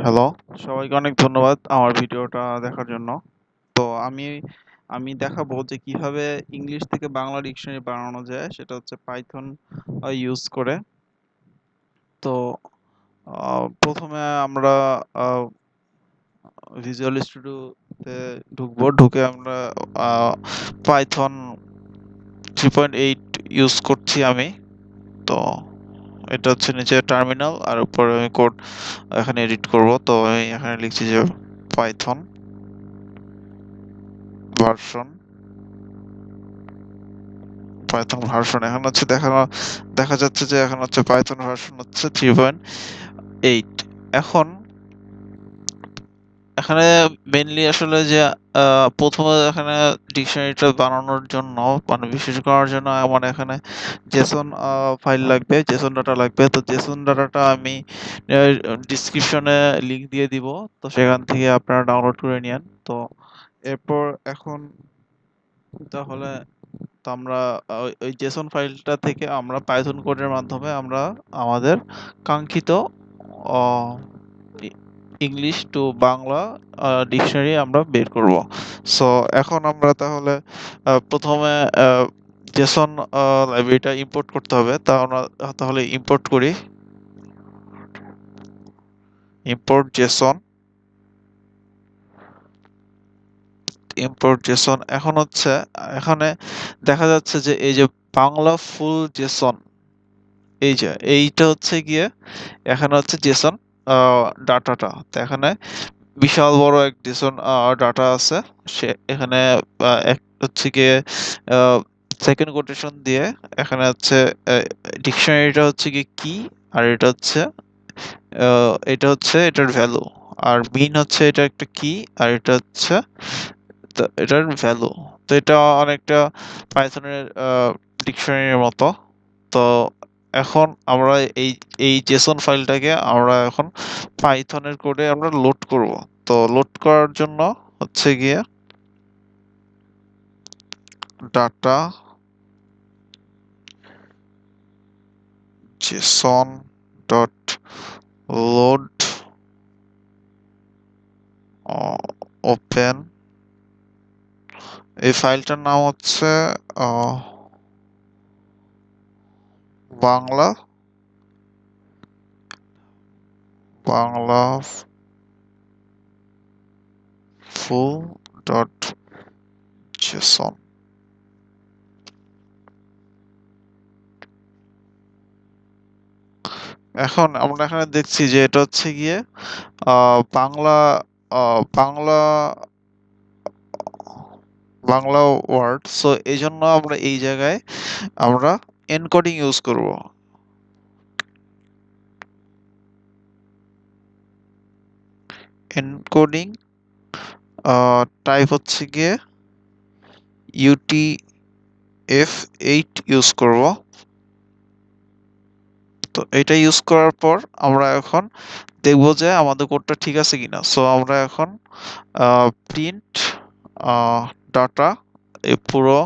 Hello, সবাইকে অনেক ধন্যবাদ আমার ভিডিওটা দেখার জন্য। তো আমি আমি দেখাবো যে কিভাবে ইংলিশ থেকে বাংলা ডিকশনারি বানানো যায়, সেটা হচ্ছে পাইথন ইউজ করে। তো প্রথমে আমরা ভিজুয়াল স্টুডিওতে ঢুকবো, ঢুকে আমরা পাইথন 3.8 ইউজ করছি আমি। তো এটা হচ্ছে নিচে টার্মিনাল, আর উপরে আমি কোড এখানে এডিট করব। তো আমি এখানে লিখছি যে পাইথন ভার্সন পাইথন ভার্সন এখন হচ্ছে দেখা যাচ্ছে যে এখন হচ্ছে পাইথন ভার্সন হচ্ছে 3.8। এখন এখানে মেইনলি আসলে যে প্রথমে এখানে ডিকশনারিটা বানানোর জন্য, মানে বিশেষ করার জন্য আমার এখানে জেসন ফাইল লাগবে, জেসন ডাটা লাগবে। তো জেসন ডাটাটা আমি ডিসক্রিপশনে লিংক দিয়ে দিব, তো সেখান থেকে আপনারা ডাউনলোড করে নিন। তো এরপর এখন তাহলে তো আমরা ওই জেসন ফাইলটা থেকে আমরা পাইথন কোডের মাধ্যমে আমরা আমাদের কাঙ্ক্ষিত ইংলিশ টু বাংলা ডিকশনারি আমরা বের করব। সো এখন আমরা তাহলে প্রথমে জেসন লাইব্রেরিটা ইম্পোর্ট করতে হবে। তা আমরা তাহলে ইম্পোর্ট করি, ইম্পোর্ট জেসন, ইম্পোর্ট জেসন। এখন হচ্ছে এখানে দেখা যাচ্ছে যে এই যে বাংলা ফুল জেসন, এই যে এইটা হচ্ছে গিয়ে এখানে হচ্ছে জেসন ডাটাটা। তো এখানে বিশাল বড় এক জেসন ডাটা আছে। সে এখানে এক হচ্ছে গিয়ে সেকেন্ড কোটেশন দিয়ে এখানে হচ্ছে ডিকশনারিটা হচ্ছে গিয়ে কি, আর এটা হচ্ছে এটার ভ্যালু, আর মিন হচ্ছে এটা একটা কি, আর এটা হচ্ছে এটার ভ্যালু। তো এটা অনেকটা পাইথনের ডিকশনারির মতো। তো এখন আমরা এই এই জেসন ফাইলটাকে আমরা এখন পাইথনের কোডে আমরা লোড করব। তো লোড করার জন্য হচ্ছে গিয়ে data Jason dot load open, এই ফাইলটার নাম হচ্ছে বাংলা বাংলা ফুল ডট জেসন। এখন আমরা এখানে দেখছি যে এটা হচ্ছে গিয়ে বাংলা বাংলা বাংলা ওয়ার্ড। সো এই জন্য আমরা এই জায়গায় আমরা এনকোডিং ইউজ করব। এনকোডিং টাইপ হচ্ছে গিয়ে UTF-8 ইউজ করব। তো এটা ইউজ করার পর আমরা এখন দেখব যে আমাদের কোডটা ঠিক আছে কিনা। সো আমরা এখন প্রিন্ট ডাটা, এই পুরো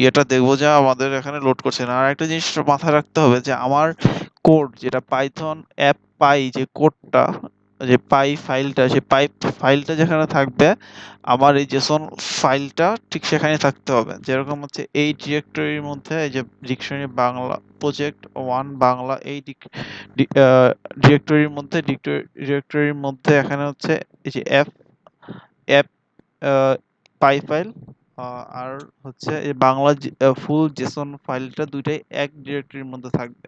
ইয়েটা দেখবো যে আমাদের এখানে লোড করছে না। আর একটা জিনিস মাথায় রাখতে হবে যে আমার কোড যেটা পাইথন অ্যাপ পাই, যে কোডটা, যে পাই ফাইলটা, সেই পাই ফাইলটা যেখানে থাকবে আমার এই জেসন ফাইলটা ঠিক সেখানে থাকতে হবে। যেরকম হচ্ছে এই ডিরেক্টরির মধ্যে, এই যে ডিকশনারি বাংলা প্রজেক্ট 1 বাংলা, এই ডিরেক্টরির মধ্যে এখানে হচ্ছে এই যে অ্যাপ অ্যাপ পাই ফাইল আর হচ্ছে এই বাংলা ফুল জেসন ফাইলটা দুইটাই এক ডিরেক্টরির মধ্যে থাকবে।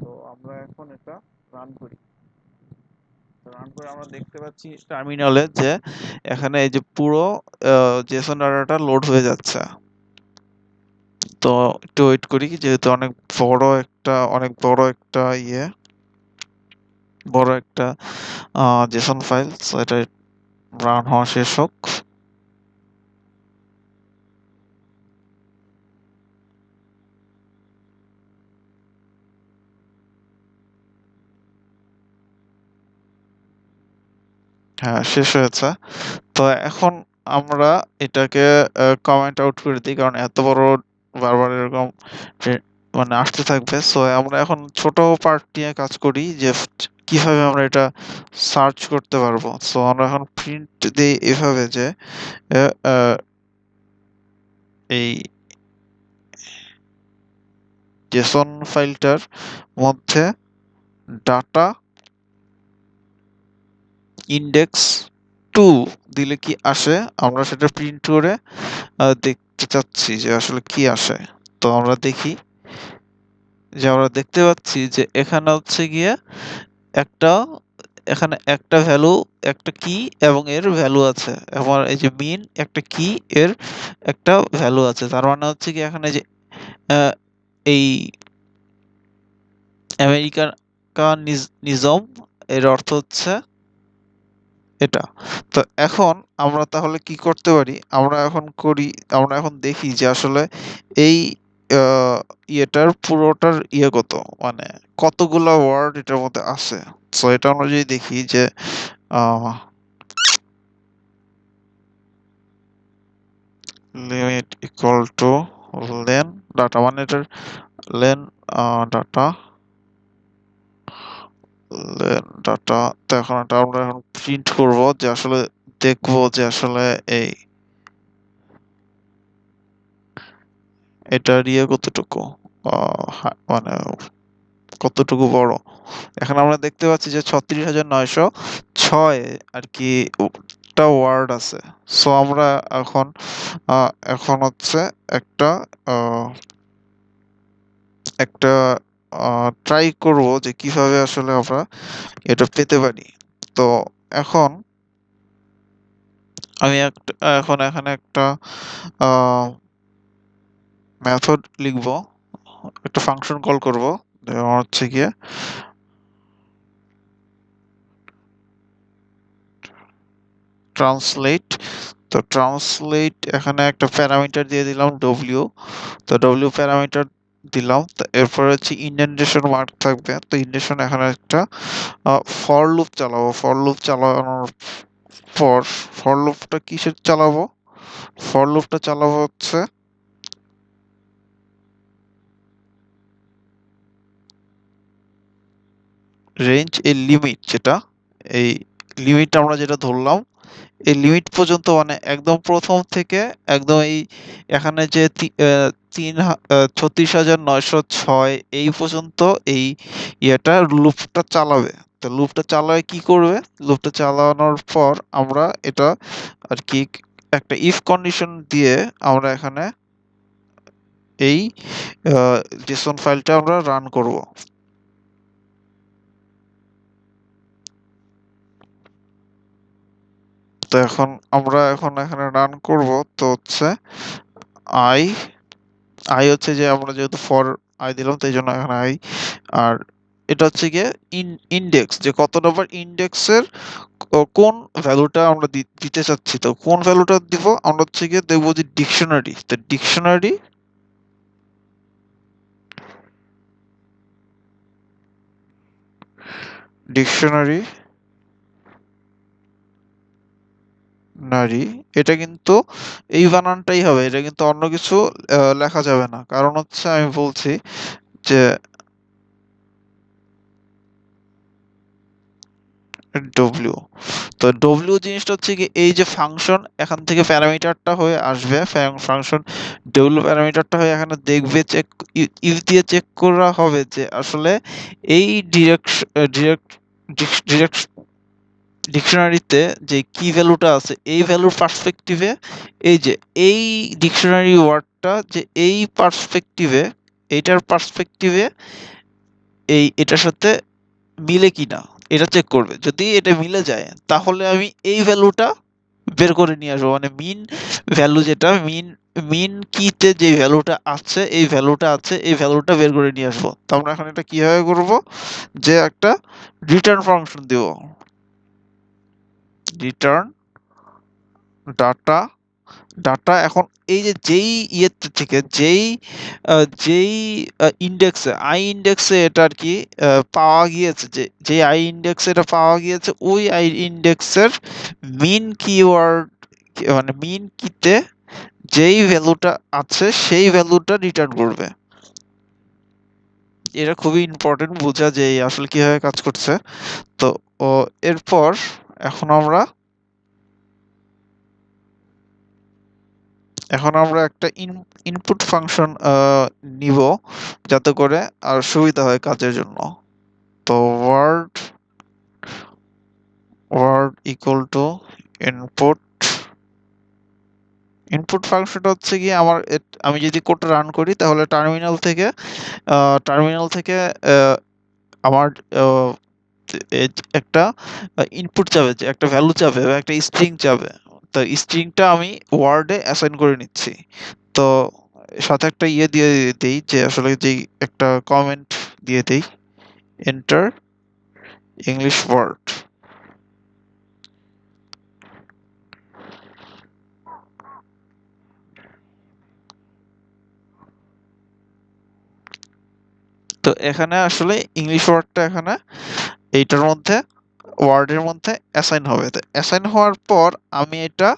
তো আমরা এখন এটা রান করি। রান করে আমরা দেখতে পাচ্ছি টার্মিনালে যে এখানে এই যে পুরো জেসন ডাটাটা লোড হয়ে যাচ্ছে। তো একটু ওয়েট করি, যেহেতু অনেক বড় একটা বড় একটা জেসন ফাইল। সো এটা রান হওয়া শেষ হোক। হ্যাঁ, শেষ হয়েছে। তো এখন আমরা এটাকে কমেন্ট আউট করে দিই, কারণ এত বড় বারবার এরকম মানে আসতে থাকবে। সো আমরা এখন ছোট পার্ট নিয়ে কাজ করি, যে কিভাবে আমরা এটা সার্চ করতে পারবো। সো আমরা এখন প্রিন্ট দিই এভাবে যে এই জেসন ফাইলটার মধ্যে ডাটা ইন্ডেক্স 2 দিলে কি আসে আমরা সেটা প্রিন্ট করে দেখতে চাচ্ছি যে আসলে কি আসে। তো আমরা দেখি যে আমরা দেখতে পাচ্ছি যে এখানে হচ্ছে গিয়ে একটা এখানে একটা ভ্যালু একটা কি এবং এর ভ্যালু আছে এবং এই যে মিন একটা কি এর একটা ভ্যালু আছে তার মানে হচ্ছে কি এখানে যে এই আমেরিকান নিজম এর অর্থ হচ্ছে এটা। তো এখন আমরা তাহলে কি করতে পারি আমরা এখন দেখি যে আসলে এই ইয়েটার পুরোটার কত মানে কতগুলা ওয়ার্ড এটার মধ্যে আছে। সো এটা আমরা যদি দেখি যে limit equal to lane data মানে এটার লেন ডাটা লেন ডাটা। তো এখন এটা আমরা এখন প্রিন্ট করব যে আসলে দেখবো যে আসলে এই এটার কতটুকু মানে কতটুকু বড়। এখন আমরা দেখতে পাচ্ছি যে ৩৬,৯০৬ আর কি টা ওয়ার্ড আছে। সো আমরা এখন এখন হচ্ছে একটা একটা ট্রাই করব যে কিভাবে আসলে আমরা এটা পেতে পারি। তো এখন আমি এখন এখানে একটা মেথড লিখব, একটা ফাংশন কল করব হচ্ছে গিয়ে ট্রান্সলেট। তো ট্রান্সলেট এখানে একটা প্যারামিটার দিয়ে দিলাম ডব্লিউ। তো ডব্লিউ প্যারামিটার দিলাম। তো এরপরে হচ্ছে ইন্ডেন্টেশন মার্ক থাকবে। তো ইন্ডেন্টেশন এখানে একটা ফর লুপ চালাবো। ফর লুপ চালানোর পর ফর লুপটা কিসের চালাবো? ফর লুপটা চালাবো হচ্ছে রেঞ্জ এর লিমিট যেটা এই লিমিট আমরা যেটা ধরলাম এই লিমিট পর্যন্ত মানে একদম প্রথম থেকে একদম এই এখানে যে ৩৬,৯০৬ এই পর্যন্ত এই লুপটা চালাবে। তো লুপটা চালায় কি করবে? লুপটা চালানোর পর আমরা এটা আর কি একটা ইফ কন্ডিশন দিয়ে আমরা এখানে এই জেসন ফাইলটা আমরা রান করব। তো এখন এখানে রান করব। তো হচ্ছে আই আই হচ্ছে যে আমরা যেহেতু ফর আই দিলাম তাই জন্য এখানে আই। আর এটা হচ্ছে গিয়ে ইন্ডেক্স যে কত নম্বর ইন্ডেক্সের কোন ভ্যালুটা আমরা দিতে চাচ্ছি। তো কোন ভ্যালুটা দিব আমরা হচ্ছে গিয়ে দেখবো যে ডিকশনারি। তো ডিকশনারি নারী এটা কিন্তু এই বানানটাই হবে, এটা কিন্তু অন্য কিছু লেখা যাবে না। কারণ হচ্ছে আমি বলছি যে ডব্লিউ। তো ডব্লিউ জিনিসটা হচ্ছে কি এই যে ফাংশন এখান থেকে প্যারামিটারটা হয়ে আসবে ফাংশন ডব্লিউ প্যারামিটারটা হয়ে এখানে দেখবে চেক ইফ দিয়ে চেক করা হবে যে আসলে এই ডিরেক্ট ডিকশনারিতে যে কি ভ্যালুটা আছে এই ভ্যালুর পার্সপেক্টিভে এই যে এই ডিকশনারি ওয়ার্ডটা যে এই পার্সপেক্টিভে এইটার পার্সপেক্টিভে এটার সাথে মিলে কিনা এটা চেক করবে। যদি এটা মিলে যায় তাহলে আমি এই ভ্যালুটা বের করে নিয়ে আসবো মানে মিন ভ্যালু যেটা মিন কিতে যে ভ্যালুটা আছে এই ভ্যালুটা বের করে নিয়ে আসবো। তো আমরা এখন এটা কিভাবে করব যে একটা রিটার্ন ফাংশন দিব রিটার্ন ডাটা ডাটা। এখন এই যে যেই ইয়েতে থেকে যেই ইন্ডেক্সে আই ইন্ডেক্সে এটা আর কি পাওয়া গিয়েছে যে আই ইন্ডেক্সে এটা পাওয়া গিয়েছে ওই আই ইন্ডেক্সের মিন কিওয়ার্ড মানে মিন কিতে যেই ভ্যালুটা আছে সেই ভ্যালুটা রিটার্ন করবে। এটা খুবই ইম্পর্টেন্ট বোঝা যে আসলে কিভাবে কাজ করছে। তো ও এরপর এখন আমরা একটা ইনপুট ফাংশন নিব, যাতে করে আর সুবিধা হয় কাজের জন্য। তো word equal to input. Input ফাংশনটা হচ্ছে গিয়ে আমি যদি কোডটা রান করি তাহলে টার্মিনাল থেকে আমার আহ, একটা ইনপুট চাবে, যে একটা ভ্যালু চাবে বা একটা স্ট্রিং চাবে। তো স্ট্রিংটা আমি ওয়ার্ডে অ্যাসাইন করে নিচ্ছি। তো সাথে একটা ইয়ে দিয়ে দেই, যে আসলে যেই একটা কমেন্ট দিয়ে দেই, এন্টার ইংলিশ ওয়ার্ড। তো এখানে আসলে ইংলিশ ওয়ার্ডটা এখানে এইটার মধ্যে ওয়ার্ডের মধ্যে অ্যাসাইন হবে। তো অ্যাসাইন হওয়ার পর আমি এটা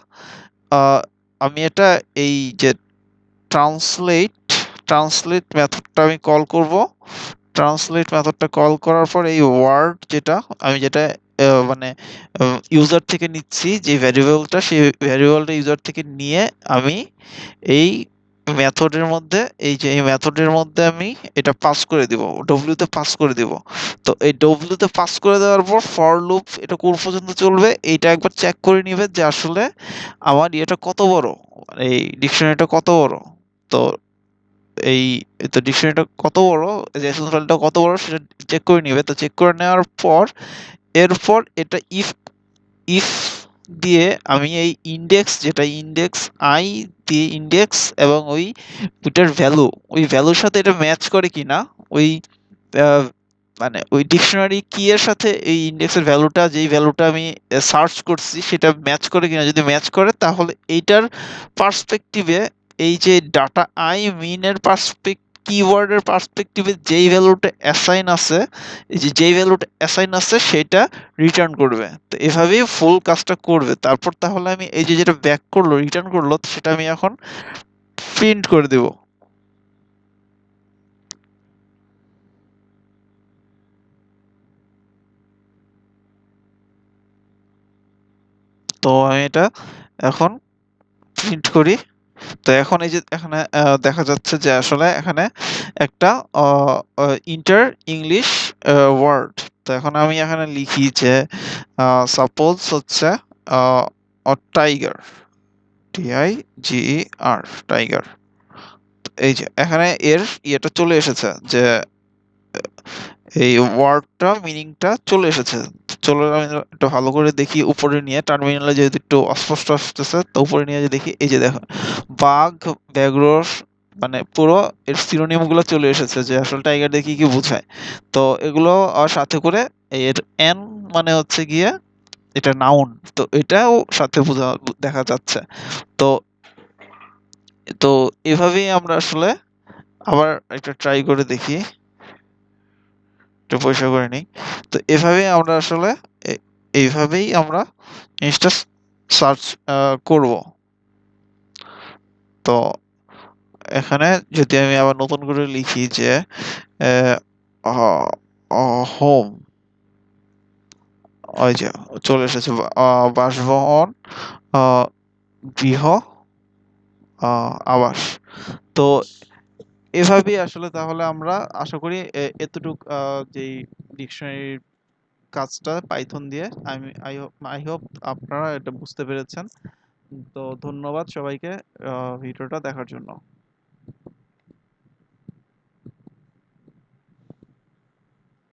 আহ, আমি এটা এই যে ট্রান্সলেট মেথডটা আমি কল করব। ট্রান্সলেট মেথডটা কল করার পর এই ওয়ার্ড যেটা মানে ইউজার থেকে নিচ্ছি, যে ভ্যারিয়েবলটা, সেই ভ্যারিয়েবলটা ইউজার থেকে নিয়ে আমি এই এই মেথডের মধ্যে আমি এটা পাস করে দিব, ডব্লিউতে পাস করে দিব। তো এই ডব্লিউতে পাস করে দেওয়ার পর ফর লুপ এটা কোন পর্যন্ত চলবে এইটা একবার চেক করে নিবে, যে আসলে আমার ইয়েটা কত বড়, এই ডিকশনারিটা কত বড়। তো এই ডিকশনারিটা কত বড়, জেসন ফাইলটা কত বড় সেটা চেক করে নিবে। তো চেক করে নেওয়ার পর এরপর এটা ইফ ইফ দিয়ে আমি এই ইন্ডেক্স আই দিয়ে ইন্ডেক্স এবং ওইটার ভ্যালু, ওই ভ্যালুর সাথে এটা ম্যাচ করে কিনা, ওই আহ, মানে ওই ডিকশনারি কি এর সাথে এই ইন্ডেক্সের ভ্যালুটা, যেই ভ্যালুটা আমি সার্চ করছি সেটা ম্যাচ করে কিনা। যদি ম্যাচ করে তাহলে এইটার পার্সপেক্টিভে, এই যে ডাটা আই মিন এর কিওয়ার্ডের পার্সপেক্টিভে যেই ভ্যালুটা অ্যাসাইন আছে, এই যে যেই ভ্যালুটা অ্যাসাইন আছে সেটা রিটার্ন করবে। তো এভাবেই ফুল কাজটা করবে। তারপর তাহলে আমি এই যে যেটা ব্যাক করলো, রিটার্ন করলো, সেটা আমি এখন প্রিন্ট করে দেব। তো আমি এটা এখন প্রিন্ট করি। তো এখন এই যে এখানে দেখা যাচ্ছে যে আসলে এখানে একটা ইন্টার ইংলিশ ওয়ার্ড। তো এখন আমি এখানে লিখি যে সাপোজ হচ্ছে টাইগার, TIGER, টাইগার। এই যে এখানে এর ইয়েটা চলে এসেছে, যে এই ওয়ার্ডটা মিনিংটা চলে এসেছে। চলো আমি একটু ভালো করে দেখি উপরে নিয়ে, টার্মিনালে যেহেতু একটু অস্পষ্ট আসতেছে, তো উপরে নিয়ে যে দেখি, এই যে দেখো বাঘ, ব্যাঘ্র, মানে পুরো এর সিনোনিম গুলো চলে এসেছে, যে আসলে টাইগার দেখি কি বোঝায়। তো এগুলো সাথে করে এর এন মানে হচ্ছে গিয়ে এটা নাউন, তো এটাও সাথে দেখা যাচ্ছে। তো তো এভাবেই আমরা আসলে আবার একটা ট্রাই করে দেখি, একটু পরিষ্কার করে নিই। তো এভাবেই আমরা আসলে এইভাবেই আমরা জিনিসটা সার্চ করব। তো এখানে যদি আমি আবার নতুন করে লিখি যে হোম, ওই যে চলে এসেছে বাসভবন, আহ, গৃহ, আবাস। তো এভাবেই আসলে তাহলে আমরা আশা করি এতটুক যেই ডিকশনারির কাজটা পাইথন দিয়ে, আই হোপ আপনারা এটা বুঝতে পেরেছেন। তো ধন্যবাদ সবাইকে ভিডিওটা দেখার জন্য।